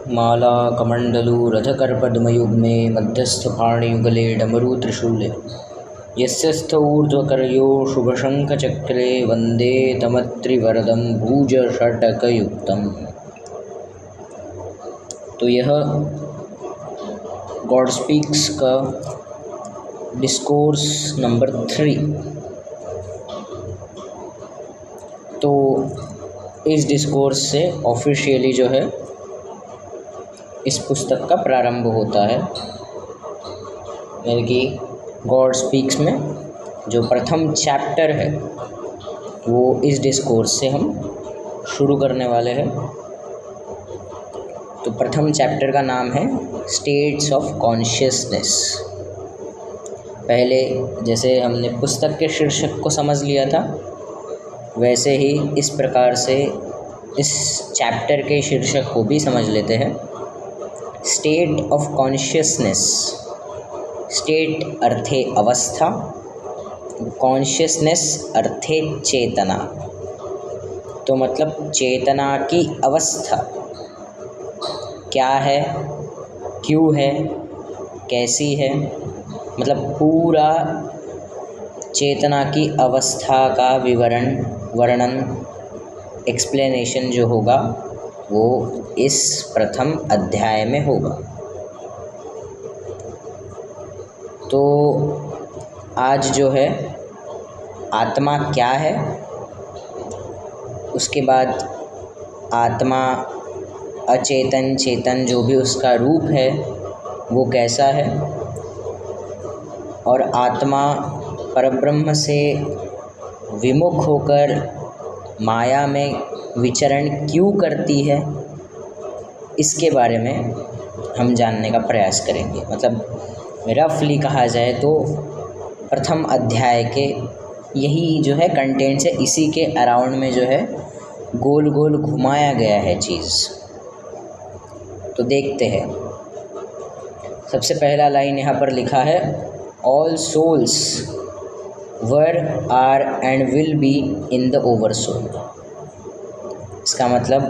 माला कमण्डलूरधकरपद्मयुग्मे मध्यस्थपाणियुगले डमरू त्रिशूले यस्यस्थ ऊर्ध्वकर्यो शुभशङ्खचक्रे वन्दे तमत्रिवरदं भुजषट्कयुक्तम्। तो यह गॉड स्पीक्स का डिस्कोर्स नंबर 3। तो इस डिस्कोर्स से ऑफिशियली जो है इस पुस्तक का प्रारंभ होता है, यानी कि गॉड स्पीक्स में जो प्रथम चैप्टर है वो इस डिस्कोर्स से हम शुरू करने वाले हैं। तो प्रथम चैप्टर का नाम है स्टेट्स ऑफ कॉन्शियसनेस। पहले जैसे हमने पुस्तक के शीर्षक को समझ लिया था, वैसे ही इस प्रकार से इस चैप्टर के शीर्षक को भी समझ लेते हैं। स्टेट ऑफ कॉन्शियसनेस, स्टेट अर्थे अवस्था, कॉन्शियसनेस अर्थे चेतना। तो मतलब चेतना की अवस्था क्या है, क्यों है, कैसी है, मतलब पूरा चेतना की अवस्था का वर्णन, एक्सप्लेनेशन जो होगा वो इस प्रथम अध्याय में होगा। तो आज जो है आत्मा क्या है, उसके बाद आत्मा अचेतन चेतन जो भी उसका रूप है वो कैसा है, और आत्मा परब्रह्म से विमुख होकर माया में विचरण क्यों करती है, इसके बारे में हम जानने का प्रयास करेंगे। मतलब रफली कहा जाए तो प्रथम अध्याय के यही जो है कंटेंट्स है, इसी के अराउंड में जो है गोल गोल घुमाया गया है चीज़। तो देखते हैं। सबसे पहला लाइन यहाँ पर लिखा है, all souls were are and will be in the oversoul. इसका मतलब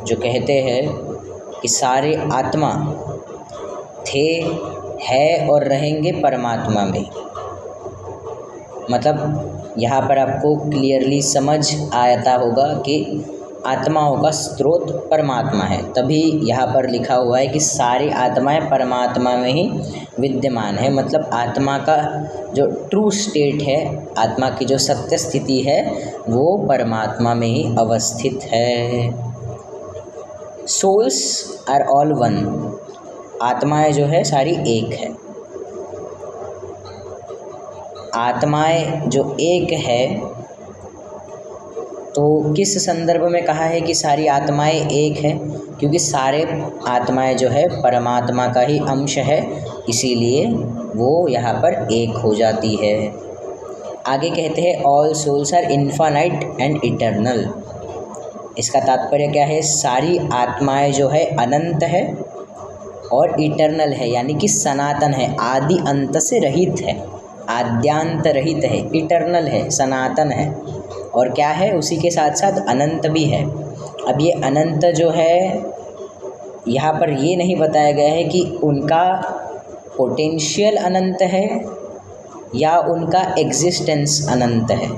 जो कहते हैं कि सारे आत्मा थे, है और रहेंगे परमात्मा में। मतलब यहाँ पर आपको क्लियरली समझ आता होगा कि आत्माओं का स्रोत परमात्मा है, तभी यहाँ पर लिखा हुआ है कि सारी आत्माएं परमात्मा में ही विद्यमान है। मतलब आत्मा का जो ट्रू स्टेट है, आत्मा की जो सत्य स्थिति है वो परमात्मा में ही अवस्थित है। सोल्स आर ऑल वन, आत्माएं जो है सारी एक है। आत्माएं जो एक है, तो किस संदर्भ में कहा है कि सारी आत्माएं एक है? क्योंकि सारे आत्माएं जो है परमात्मा का ही अंश है, इसीलिए वो यहाँ पर एक हो जाती है। आगे कहते हैं all souls are infinite and eternal. इसका तात्पर्य क्या है? सारी आत्माएं जो है अनंत है और इटर्नल है, यानी कि सनातन है, आदि अंत से रहित है, आद्यांत रहित है, इटर्नल है, सनातन है। और क्या है? उसी के साथ साथ अनंत भी है। अब ये अनंत जो है यहाँ पर ये नहीं बताया गया है कि उनका पोटेंशियल अनंत है या उनका एग्जिस्टेंस अनंत है।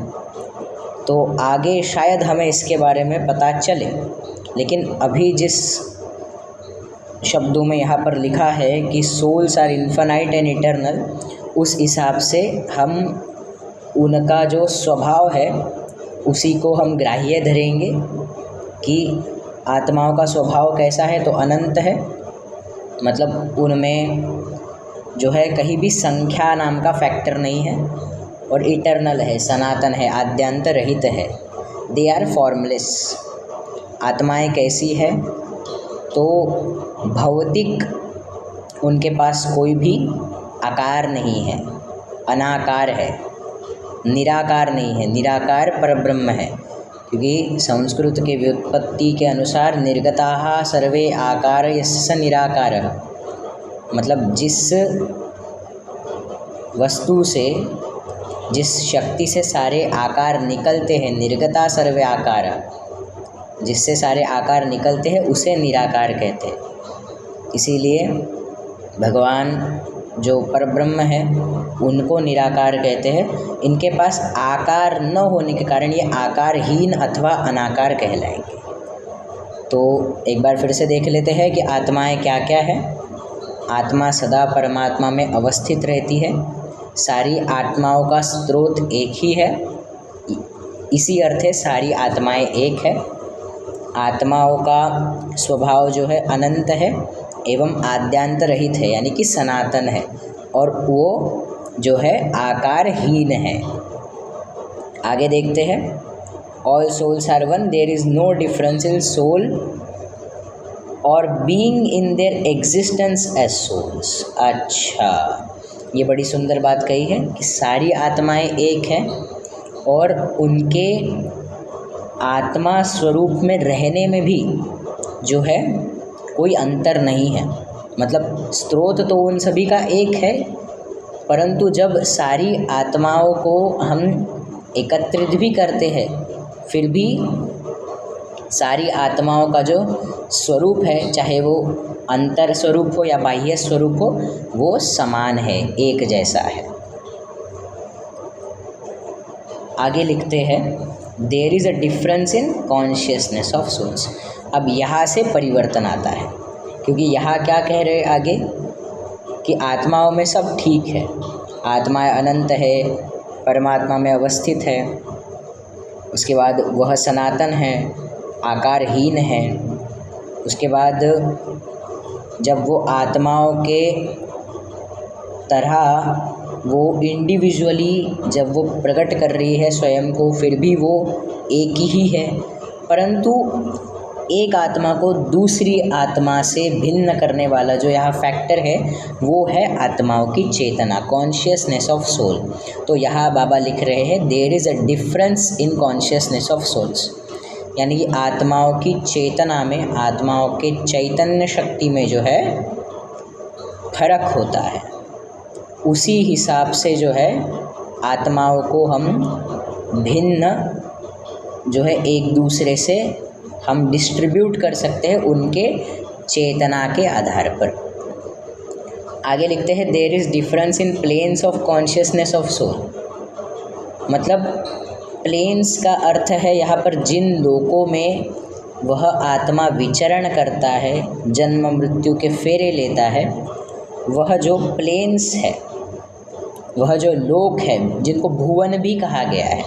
तो आगे शायद हमें इसके बारे में पता चले, लेकिन अभी जिस शब्दों में यहाँ पर लिखा है कि souls are infinite and eternal, उस हिसाब से हम उनका जो स्वभाव है उसी को हम ग्राह्य धरेंगे कि आत्माओं का स्वभाव कैसा है। तो अनंत है, मतलब उनमें जो है कहीं भी संख्या नाम का फैक्टर नहीं है, और इटर्नल है, सनातन है, आद्यांत रहित है। They are formless. आत्माएं कैसी है? तो भौतिक उनके पास कोई भी आकार नहीं है, अनाकार है, निराकार नहीं है, निराकार परब्रह्म है। क्योंकि संस्कृत के व्युत्पत्ति के अनुसार निर्गताः सर्वे आकार यस्य निराकारः, मतलब जिस वस्तु से, जिस शक्ति से सारे आकार निकलते हैं, निर्गता सर्वे आकार, जिससे सारे आकार निकलते हैं उसे निराकार कहते हैं। इसीलिए भगवान जो परब्रह्म है उनको निराकार कहते हैं। इनके पास आकार न होने के कारण ये आकारहीन अथवा अनाकार कहलाएंगे। तो एक बार फिर से देख लेते हैं कि आत्माएं क्या क्या है। आत्मा सदा परमात्मा में अवस्थित रहती है। सारी आत्माओं का स्रोत एक ही है, इसी अर्थ है सारी आत्माएं एक है। आत्माओं का स्वभाव जो है अनंत है एवं आद्यांत रहित है, यानी कि सनातन है, और वो जो है आकारहीन है। आगे देखते हैं, all souls are one, there is no difference in soul और being in their existence as souls. अच्छा, ये बड़ी सुंदर बात कही है कि सारी आत्माएं एक हैं और उनके आत्मा स्वरूप में रहने में भी जो है कोई अंतर नहीं है। मतलब स्रोत तो उन सभी का एक है, परंतु जब सारी आत्माओं को हम एकत्रित भी करते हैं फिर भी सारी आत्माओं का जो स्वरूप है, चाहे वो अंतर स्वरूप हो या बाह्य स्वरूप हो, वो समान है, एक जैसा है। आगे लिखते हैं, there is a difference in consciousness of souls. अब यहाँ से परिवर्तन आता है, क्योंकि यहाँ क्या कह रहे हैं आगे कि आत्माओं में सब ठीक है, आत्मा अनंत है, परमात्मा में अवस्थित है, उसके बाद वह सनातन है, आकारहीन है। उसके बाद जब वो आत्माओं के तरह वो इंडिविजुअली जब वो प्रकट कर रही है स्वयं को, फिर भी वो एक ही है, परंतु एक आत्मा को दूसरी आत्मा से भिन्न करने वाला जो यहाँ फैक्टर है वो है आत्माओं की चेतना, कॉन्शियसनेस ऑफ सोल। तो यहाँ बाबा लिख रहे हैं, there is a difference in consciousness of souls, यानी कि आत्माओं की चेतना में, आत्माओं के चैतन्य शक्ति में जो है फर्क होता है। उसी हिसाब से जो है आत्माओं को हम भिन्न जो है एक दूसरे से हम डिस्ट्रीब्यूट कर सकते हैं उनके चेतना के आधार पर। आगे लिखते हैं, there is difference in planes of consciousness of soul. मतलब प्लेन्स का अर्थ है यहाँ पर जिन लोकों में वह आत्मा विचरण करता है, जन्म मृत्यु के फेरे लेता है, वह जो प्लेन्स है, वह जो लोक है, जिनको भुवन भी कहा गया है,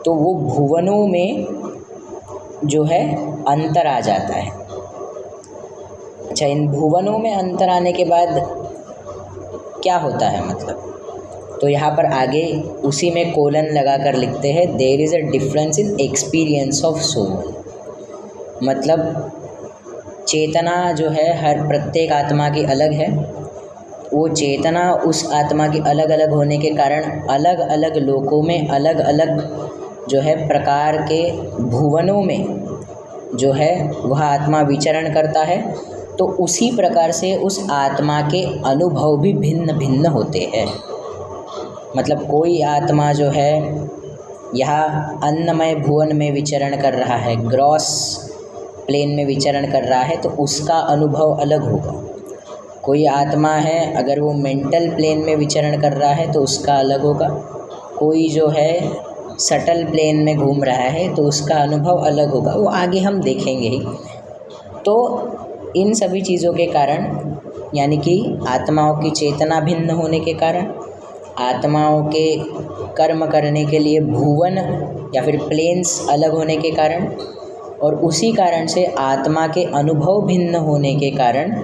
तो वो भुवनों में जो है अंतर आ जाता है। अच्छा, इन भुवनों में अंतर आने के बाद क्या होता है मतलब, तो यहाँ पर आगे उसी में कोलन लगा कर लिखते हैं, there is a difference in experience of soul. मतलब चेतना जो है हर प्रत्येक आत्मा की अलग है, वो चेतना उस आत्मा की अलग अलग होने के कारण अलग अलग लोकों में अलग अलग जो है प्रकार के भुवनों में जो है वह आत्मा विचरण करता है। तो उसी प्रकार से उस आत्मा के अनुभव भी भिन्न भिन्न होते हैं। मतलब कोई आत्मा जो है यहाँ अन्नमय भुवन में विचरण कर रहा है, ग्रॉस प्लेन में विचरण कर रहा है, तो उसका अनुभव अलग होगा। कोई आत्मा है अगर वो मेंटल प्लेन में विचरण कर रहा है तो उसका अलग होगा। कोई जो है सटल प्लेन में घूम रहा है तो उसका अनुभव अलग होगा, वो आगे हम देखेंगे ही। तो इन सभी चीज़ों के कारण, यानी कि आत्माओं की चेतना भिन्न होने के कारण, आत्माओं के कर्म करने के लिए भुवन या फिर प्लेन्स अलग होने के कारण, और उसी कारण से आत्मा के अनुभव भिन्न होने के कारण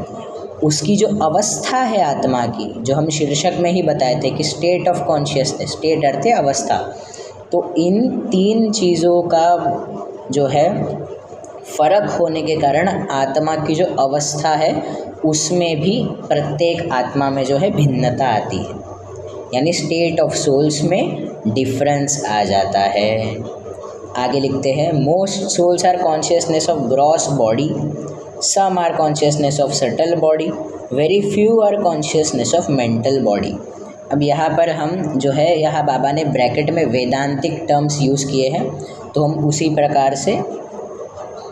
उसकी जो अवस्था है आत्मा की, जो हम शीर्षक में ही बताए थे कि स्टेट ऑफ कॉन्शियसनेस, स्टेट अर्थ है अवस्था, तो इन तीन चीज़ों का जो है फ़र्क होने के कारण आत्मा की जो अवस्था है उसमें भी प्रत्येक आत्मा में जो है भिन्नता आती है, यानी स्टेट ऑफ सोल्स में डिफरेंस आ जाता है। आगे लिखते हैं, most souls are consciousness of gross body, some are consciousness of subtle body, very few are consciousness of mental body. अब यहाँ पर हम जो है, यहाँ बाबा ने ब्रैकेट में वेदांतिक टर्म्स यूज़ किए हैं, तो हम उसी प्रकार से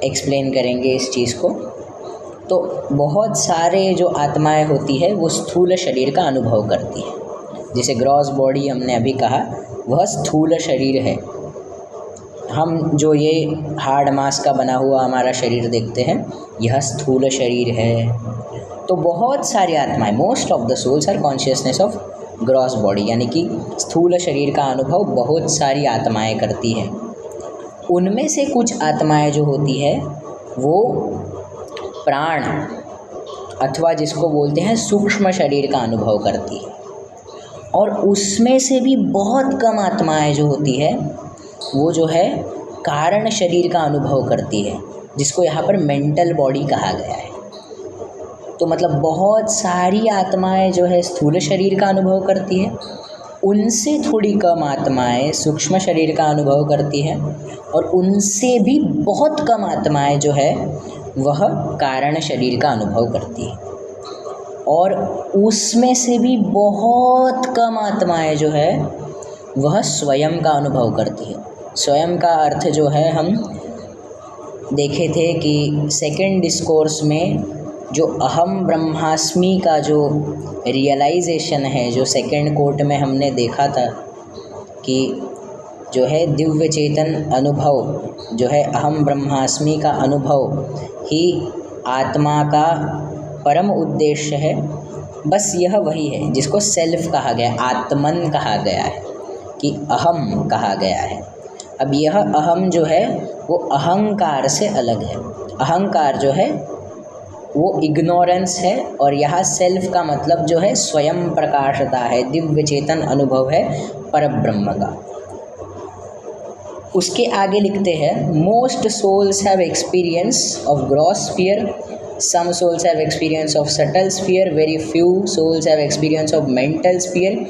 एक्सप्लेन करेंगे इस चीज़ को। तो बहुत सारे जो आत्माएं होती है वो स्थूल शरीर का अनुभव करती है। जैसे ग्रॉस बॉडी हमने अभी कहा, वह स्थूल शरीर है। हम जो ये हार्ड मांस का बना हुआ हमारा शरीर देखते हैं, यह स्थूल शरीर है। तो बहुत सारी आत्माएं, most of the souls are consciousness of gross body, यानी कि स्थूल शरीर का अनुभव बहुत सारी आत्माएं करती हैं। उनमें से कुछ आत्माएं जो होती है वो प्राण अथवा जिसको बोलते हैं सूक्ष्म शरीर का अनुभव करती है। और उसमें से भी बहुत कम आत्माएं जो होती है वो जो है कारण शरीर का अनुभव करती है, जिसको यहाँ पर मेंटल बॉडी कहा गया है। तो मतलब बहुत सारी आत्माएं जो है स्थूल शरीर का अनुभव करती है, उनसे थोड़ी कम आत्माएं सूक्ष्म शरीर का अनुभव करती हैं, और उनसे भी बहुत कम आत्माएं जो है वह कारण शरीर का अनुभव करती है। और उसमें से भी बहुत कम आत्माएं जो है वह स्वयं का अनुभव करती है। स्वयं का अर्थ जो है हम देखे थे कि सेकंड डिस्कोर्स में जो अहम ब्रह्मास्मि का जो रियलाइजेशन है, जो सेकंड कोट में हमने देखा था कि जो है दिव्य चेतन अनुभव जो है अहम ब्रह्मास्मि का अनुभव ही आत्मा का परम उद्देश्य है। बस यह वही है जिसको सेल्फ कहा गया, आत्मन कहा गया है, कि अहम कहा गया है। अब यह अहम जो है वो अहंकार से अलग है। अहंकार जो है वो इग्नोरेंस है, और यहाँ सेल्फ का मतलब जो है स्वयं प्रकाशता है, दिव्य चेतन अनुभव है परब्रह्म का। उसके आगे लिखते हैं, most souls have experience of gross sphere, some souls have experience of subtle sphere, very few souls have experience of mental sphere,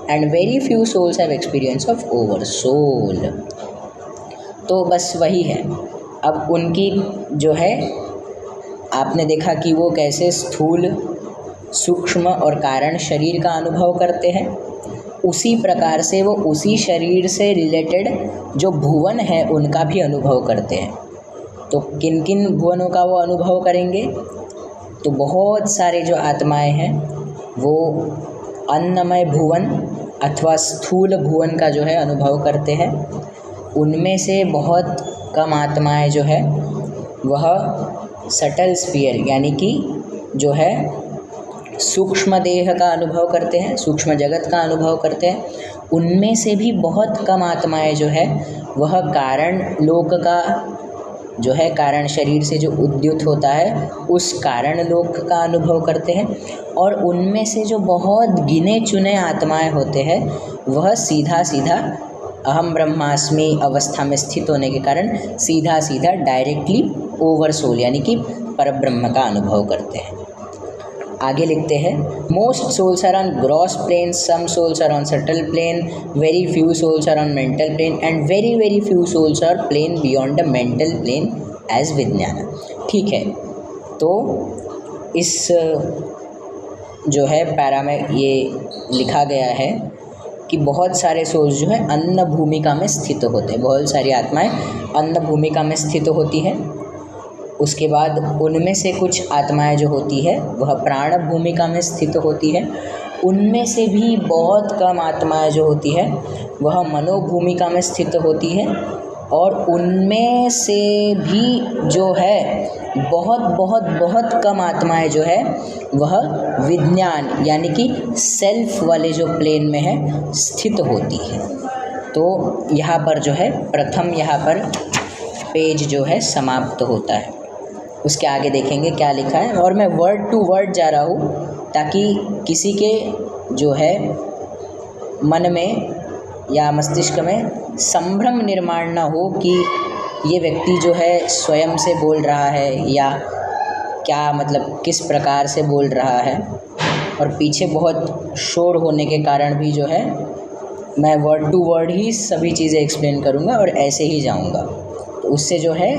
and very few souls have experience of oversoul. तो बस वही है। अब उनकी जो है आपने देखा कि वो कैसे स्थूल, सूक्ष्म और कारण शरीर का अनुभव करते हैं। उसी प्रकार से वो उसी शरीर से रिलेटेड जो भुवन है उनका भी अनुभव करते हैं। तो किन किन भुवनों का वो अनुभव करेंगे? तो बहुत सारे जो आत्माएं हैं वो अन्नमय भुवन अथवा स्थूल भुवन का जो है अनुभव करते हैं। उनमें से बहुत कम आत्माएं जो है वह सटल स्फीयर यानी कि जो है सूक्ष्म देह का अनुभव करते हैं, सूक्ष्म जगत का अनुभव करते हैं। उनमें से भी बहुत कम आत्माएं जो है वह कारण लोक का जो है कारण शरीर से जो उद्युत होता है उस कारण लोक का अनुभव करते हैं। और उनमें से जो बहुत गिने चुने आत्माएं होते हैं वह सीधा सीधा अहम ब्रह्मास्मि अवस्था में स्थित होने के कारण सीधा सीधा डायरेक्टली ओवर सोल यानी कि परब्रह्म का अनुभव करते हैं। आगे लिखते हैं, most souls are on gross plane, some souls are on subtle plane, very few souls are on mental plane, and very very few souls are plane beyond the mental plane as विज्ञान। ठीक है, तो इस जो है para में ये लिखा गया है कि बहुत सारे सोल्स जो है अन्न भूमिका में स्थित होते हैं। बहुत सारी आत्माएं अन्न भूमिका में स्थित होती हैं। उसके बाद उनमें से कुछ आत्माएं जो होती है वह प्राण भूमिका में स्थित होती है। उनमें से भी बहुत कम आत्माएं जो होती है वह मनोभूमिका में स्थित होती है। और उनमें से भी जो है बहुत बहुत बहुत कम आत्माएं जो है वह विज्ञान यानी कि सेल्फ वाले जो प्लेन में है स्थित होती है। तो यहाँ पर जो है प्रथम यहाँ पर पेज जो है समाप्त होता है। उसके आगे देखेंगे क्या लिखा है, और मैं वर्ड टू वर्ड जा रहा हूँ ताकि किसी के जो है मन में या मस्तिष्क में संभ्रम निर्माण ना हो कि ये व्यक्ति जो है स्वयं से बोल रहा है या क्या मतलब किस प्रकार से बोल रहा है। और पीछे बहुत शोर होने के कारण भी जो है मैं वर्ड टू वर्ड ही सभी चीज़ें एक्सप्लेन करूँगा और ऐसे ही जाऊँगा। तो उससे जो है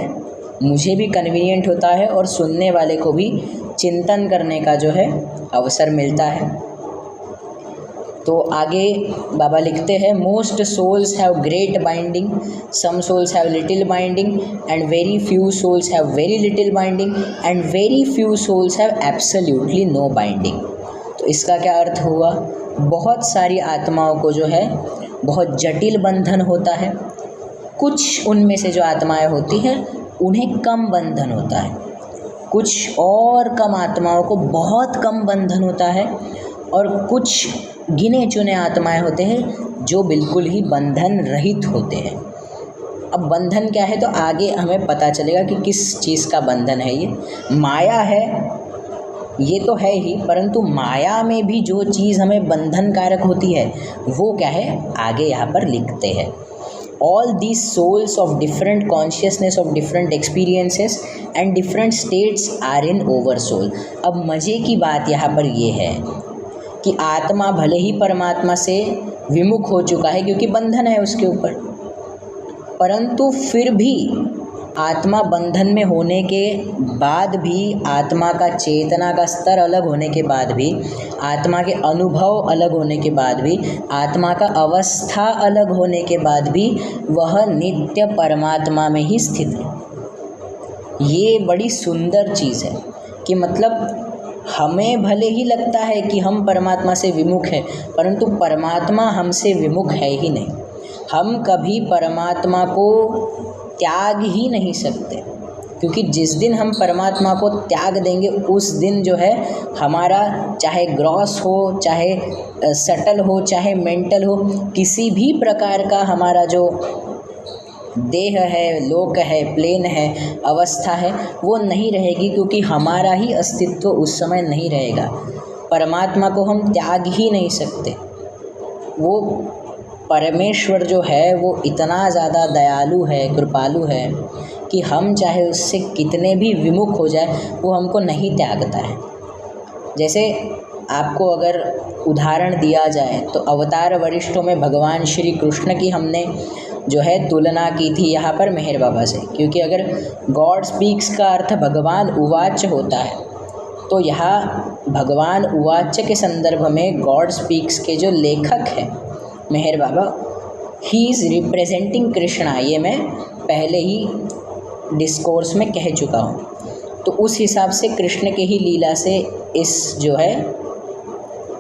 मुझे भी कन्वीनियंट होता है और सुनने वाले को भी चिंतन करने का जो है अवसर मिलता है। तो आगे बाबा लिखते हैं, most souls have great binding, some souls have little binding, and very few souls have very little binding, and very few souls have absolutely no binding. तो इसका क्या अर्थ हुआ? बहुत सारी आत्माओं को जो है बहुत जटिल बंधन होता है, कुछ उनमें से जो आत्माएं होती हैं उन्हें कम बंधन होता है, कुछ और कम आत्माओं को बहुत कम बंधन होता है, और कुछ गिने चुने आत्माएं होते हैं जो बिल्कुल ही बंधन रहित होते हैं। अब बंधन क्या है तो आगे हमें पता चलेगा कि किस चीज़ का बंधन है। ये माया है, ये तो है ही, परंतु माया में भी जो चीज़ हमें बंधन कारक होती है वो क्या है, आगे यहाँ पर लिखते हैं। All these souls of different consciousness, of different experiences and different states are in oversoul। अब मज़े की बात यहाँ पर ये है कि आत्मा भले ही परमात्मा से विमुख हो चुका है क्योंकि बंधन है उसके ऊपर, परंतु फिर भी आत्मा बंधन में होने के बाद भी, आत्मा का चेतना का स्तर अलग होने के बाद भी, आत्मा के अनुभव अलग होने के बाद भी, आत्मा का अवस्था अलग होने के बाद भी वह नित्य परमात्मा में ही स्थित है। ये बड़ी सुंदर चीज़ है कि मतलब हमें भले ही लगता है कि हम परमात्मा से विमुख हैं, परंतु परमात्मा हमसे विमुख है ही नहीं। हम कभी परमात्मा को त्याग ही नहीं सकते, क्योंकि जिस दिन हम परमात्मा को त्याग देंगे उस दिन जो है हमारा, चाहे ग्रॉस हो, चाहे सटल हो, चाहे मेंटल हो, किसी भी प्रकार का हमारा जो देह है, लोक है, प्लेन है, अवस्था है, वो नहीं रहेगी, क्योंकि हमारा ही अस्तित्व उस समय नहीं रहेगा। परमात्मा को हम त्याग ही नहीं सकते। वो परमेश्वर जो है वो इतना ज़्यादा दयालु है, कृपालु है कि हम चाहे उससे कितने भी विमुख हो जाए वो हमको नहीं त्यागता है। जैसे आपको अगर उदाहरण दिया जाए तो अवतार वरिष्ठों में भगवान श्री कृष्ण की हमने जो है तुलना की थी यहाँ पर मेहर बाबा से, क्योंकि अगर गॉड स्पीक्स का अर्थ भगवान उवाच होता है, तो यहाँ भगवान उवाच के संदर्भ में गॉड स्पीक्स के जो लेखक हैं मेहर बाबा, ही इज़ रिप्रेजेंटिंग कृष्णा, ये मैं पहले ही डिस्कोर्स में कह चुका हूँ। तो उस हिसाब से कृष्ण के ही लीला से इस जो है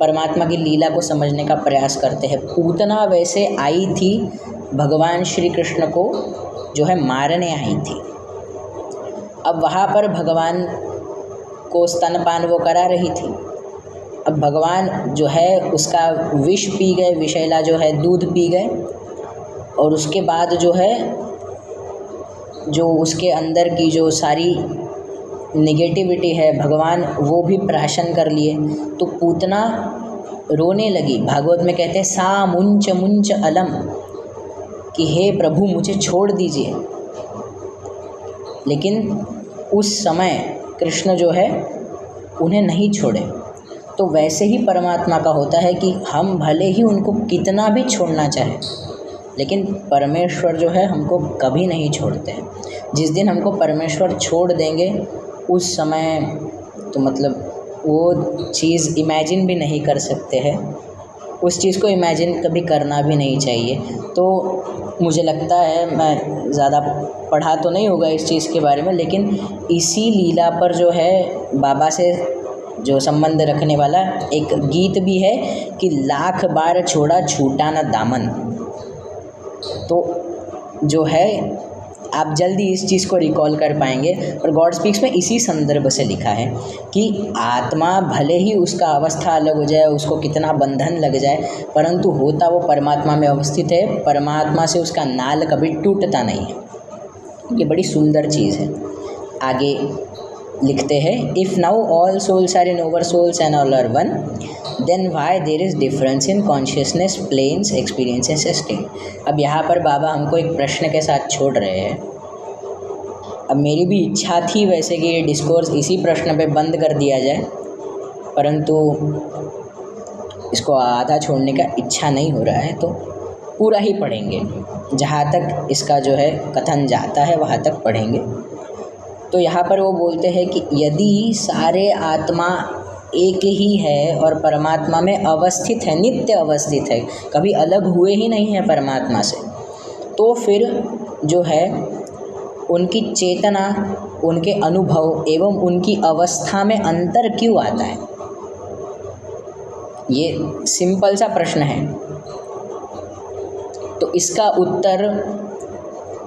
परमात्मा की लीला को समझने का प्रयास करते हैं। पूतना वैसे आई थी भगवान श्री कृष्ण को जो है मारने आई थी। अब वहाँ पर भगवान को स्तनपान वो करा रही थी। अब भगवान जो है उसका विष पी गए, विषैला जो है दूध पी गए, और उसके बाद जो है जो उसके अंदर की जो सारी नेगेटिविटी है भगवान वो भी प्राशन कर लिए। तो पूतना रोने लगी। भागवत में कहते हैं सा मुंच मुंच अलम, कि हे प्रभु मुझे छोड़ दीजिए। लेकिन उस समय कृष्ण जो है उन्हें नहीं छोड़े। तो वैसे ही परमात्मा का होता है कि हम भले ही उनको कितना भी छोड़ना चाहें, लेकिन परमेश्वर जो है हमको कभी नहीं छोड़ते हैं। जिस दिन हमको परमेश्वर छोड़ देंगे उस समय तो मतलब वो चीज़ इमेजिन भी नहीं कर सकते हैं, उस चीज़ को इमेजिन कभी करना भी नहीं चाहिए। तो मुझे लगता है, मैं ज़्यादा पढ़ा तो नहीं होगा इस चीज़ के बारे में, लेकिन इसी लीला पर जो है बाबा से जो संबंध रखने वाला एक गीत भी है कि लाख बार छोड़ा छूटा न दामन। तो जो है आप जल्दी इस चीज़ को रिकॉल कर पाएंगे। और गॉड स्पीक्स में इसी संदर्भ से लिखा है कि आत्मा भले ही उसका अवस्था अलग हो जाए, उसको कितना बंधन लग जाए, परंतु होता वो परमात्मा में अवस्थित है। परमात्मा से उसका नाल कभी टूटता नहीं है। ये बड़ी सुंदर चीज़ है। आगे लिखते हैं, if now all souls are in oversouls and all are one, then why there is difference in consciousness planes experiences state. अब यहाँ पर बाबा हमको एक प्रश्न के साथ छोड़ रहे हैं। अब मेरी भी इच्छा थी वैसे कि ये डिस्कोर्स इसी प्रश्न पे बंद कर दिया जाए, परंतु इसको आधा छोड़ने का इच्छा नहीं हो रहा है, तो पूरा ही पढ़ेंगे। जहाँ तक इसका जो है कथन जाता है वहाँ तक पढ़ेंगे। तो यहाँ पर वो बोलते हैं कि यदि सारे आत्मा एक ही है और परमात्मा में अवस्थित है, नित्य अवस्थित है, कभी अलग हुए ही नहीं है परमात्मा से, तो फिर जो है उनकी चेतना, उनके अनुभव एवं उनकी अवस्था में अंतर क्यों आता है? ये सिंपल सा प्रश्न है। तो इसका उत्तर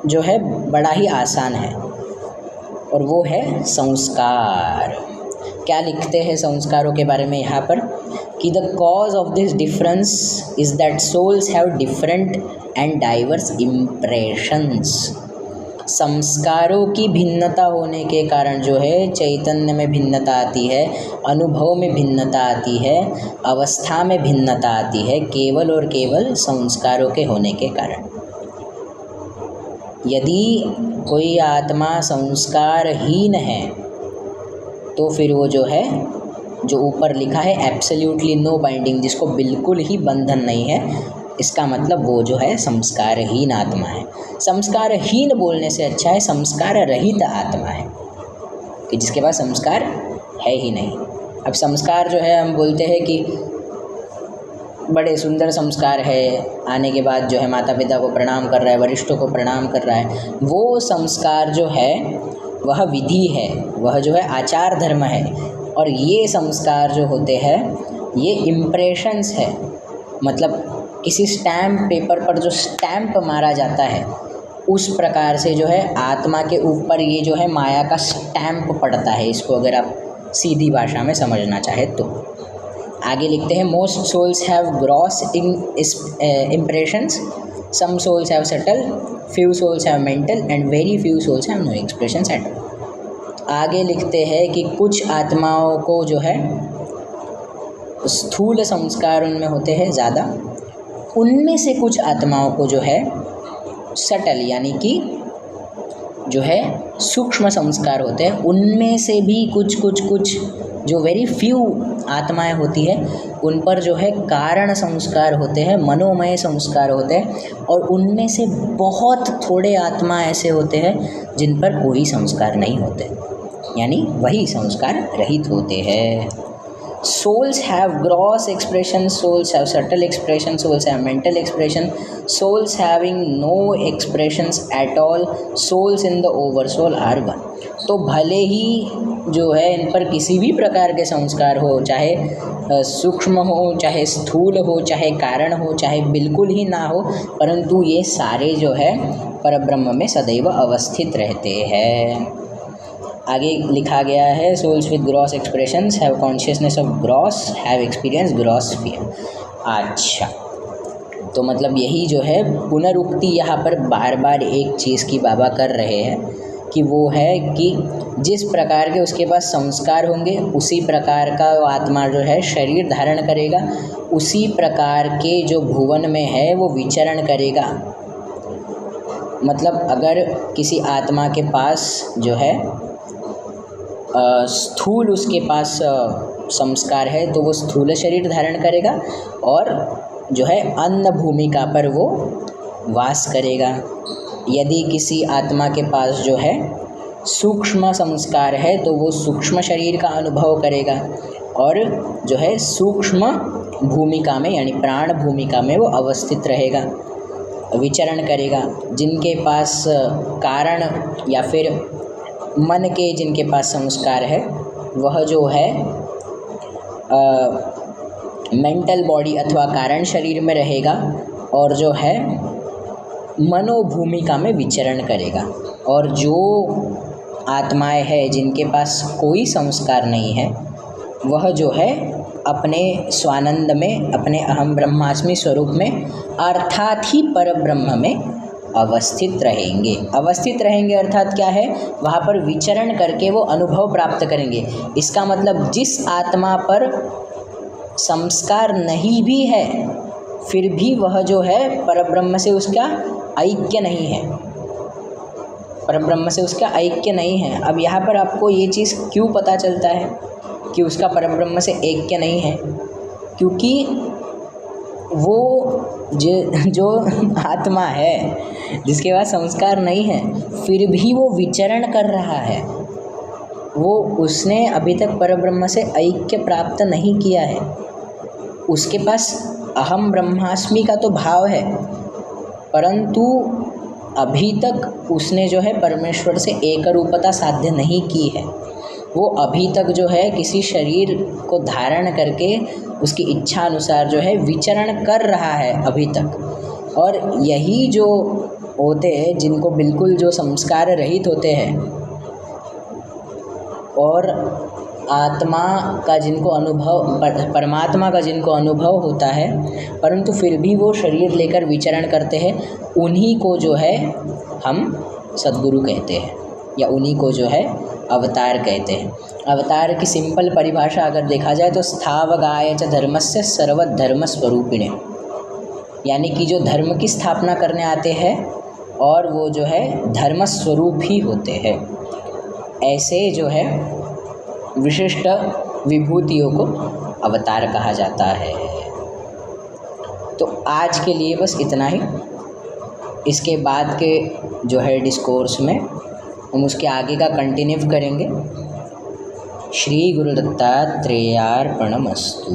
जो है बड़ा ही आसान है और वो है संस्कार। क्या लिखते हैं संस्कारों के बारे में यहाँ पर कि the cause of this difference is that souls have different and diverse impressions. संस्कारों की भिन्नता होने के कारण जो है चैतन्य में भिन्नता आती है, अनुभव में भिन्नता आती है, अवस्था में भिन्नता आती है, केवल और केवल संस्कारों के होने के कारण। यदि कोई आत्मा संस्कारहीन है तो फिर वो जो है, जो ऊपर लिखा है एब्सोल्युटली नो बाइंडिंग, जिसको बिल्कुल ही बंधन नहीं है, इसका मतलब वो जो है संस्कारहीन आत्मा है। संस्कारहीन बोलने से अच्छा है संस्कार रहित आत्मा है, कि जिसके पास संस्कार है ही नहीं। अब संस्कार जो है हम बोलते हैं कि बड़े सुंदर संस्कार है, आने के बाद जो है माता पिता को प्रणाम कर रहा है, वरिष्ठों को प्रणाम कर रहा है, वो संस्कार जो है वह विधि है, वह जो है आचार धर्म है। और ये संस्कार जो होते हैं ये इम्प्रेशंस है, मतलब किसी स्टैम्प पेपर पर जो स्टैम्प मारा जाता है उस प्रकार से जो है आत्मा के ऊपर ये जो है माया का स्टैम्प पड़ता है। इसको अगर आप सीधी भाषा में समझना चाहे तो आगे लिखते हैं most souls have gross impressions, some souls have subtle, few souls have mental and very few souls have no expressions at all. आगे लिखते हैं कि कुछ आत्माओं को जो है स्थूल संस्कार उनमें होते हैं ज़्यादा, उनमें से कुछ आत्माओं को जो है सटल यानी कि जो है सूक्ष्म संस्कार होते हैं, उनमें से भी कुछ जो वेरी फ्यू आत्माएं होती है उन पर जो है कारण संस्कार होते हैं, मनोमय संस्कार होते हैं, और उनमें से बहुत थोड़े आत्मा ऐसे होते हैं जिन पर कोई संस्कार नहीं होते, यानी वही संस्कार रहित होते हैं। Souls have gross expression, souls have subtle expression, souls have mental expression, souls having no expressions at all, souls in the oversoul are one। तो भले ही जो है इन पर किसी भी प्रकार के संस्कार हो, चाहे सूक्ष्म हो, चाहे स्थूल हो, चाहे कारण हो, चाहे बिल्कुल ही ना हो, परंतु ये सारे जो है परब्रह्म में सदैव अवस्थित रहते हैं। आगे लिखा गया है souls with gross expressions have consciousness of gross, have experience gross fear. अच्छा, तो मतलब यही जो है पुनरुक्ति यहाँ पर बार बार एक चीज़ की बाबा कर रहे हैं कि वो है कि जिस प्रकार के उसके पास संस्कार होंगे उसी प्रकार का वो आत्मा जो है शरीर धारण करेगा, उसी प्रकार के जो भुवन में है वो विचरण करेगा। मतलब अगर किसी आत्मा के पास जो है स्थूल उसके पास संस्कार है तो वो स्थूल शरीर धारण करेगा और जो है अन्न भूमिका पर वो वास करेगा। यदि किसी आत्मा के पास जो है सूक्ष्म संस्कार है तो वो सूक्ष्म शरीर का अनुभव करेगा और जो है सूक्ष्म भूमिका में यानी प्राण भूमिका में वो अवस्थित रहेगा, विचरण करेगा। जिनके पास कारण या फिर मन के जिनके पास संस्कार है वह जो है मेंटल बॉडी अथवा कारण शरीर में रहेगा और जो है मनोभूमिका में विचरण करेगा। और जो आत्माएं हैं जिनके पास कोई संस्कार नहीं है वह जो है अपने स्वानंद में, अपने अहम ब्रह्मास्मि स्वरूप में अर्थात ही परब्रह्म में अवस्थित रहेंगे अर्थात क्या है, वहाँ पर विचरण करके वो अनुभव प्राप्त करेंगे। इसका मतलब जिस आत्मा पर संस्कार नहीं भी है फिर भी वह जो है परब्रह्म से उसका ऐक्य नहीं है, परब्रह्म से उसका ऐक्य नहीं है। अब यहाँ पर आपको ये चीज़ क्यों पता चलता है कि उसका परब्रह्म से ऐक्य नहीं है? क्योंकि वो जो आत्मा है जिसके पास संस्कार नहीं है फिर भी वो विचरण कर रहा है, वो उसने अभी तक परब्रह्म से ऐक्य प्राप्त नहीं किया है। उसके पास अहम ब्रह्मास्मि का तो भाव है, परंतु अभी तक उसने जो है परमेश्वर से एक रूपता साध्य नहीं की है। वो अभी तक जो है किसी शरीर को धारण करके उसकी इच्छा अनुसार जो है विचरण कर रहा है अभी तक। और यही जो होते हैं जिनको बिल्कुल जो संस्कार रहित होते हैं और आत्मा का जिनको अनुभव, परमात्मा का जिनको अनुभव होता है, परंतु फिर भी वो शरीर लेकर विचरण करते हैं, उन्हीं को जो है हम सद्गुरु कहते हैं, या उन्हीं को जो है अवतार कहते हैं। अवतार की सिंपल परिभाषा अगर देखा जाए तो स्थावगाय च धर्मस्य सर्वधर्म स्वरूपिणे, यानी कि जो धर्म की स्थापना करने आते हैं और वो जो है धर्म स्वरूप ही होते हैं। ऐसे जो है विशिष्ट विभूतियों को अवतार कहा जाता है। तो आज के लिए बस इतना ही। इसके बाद के जो है डिस्कोर्स में हम उसके आगे का कंटिन्यू करेंगे। श्री गुरु दत्तात्रेयार्पणमस्तु।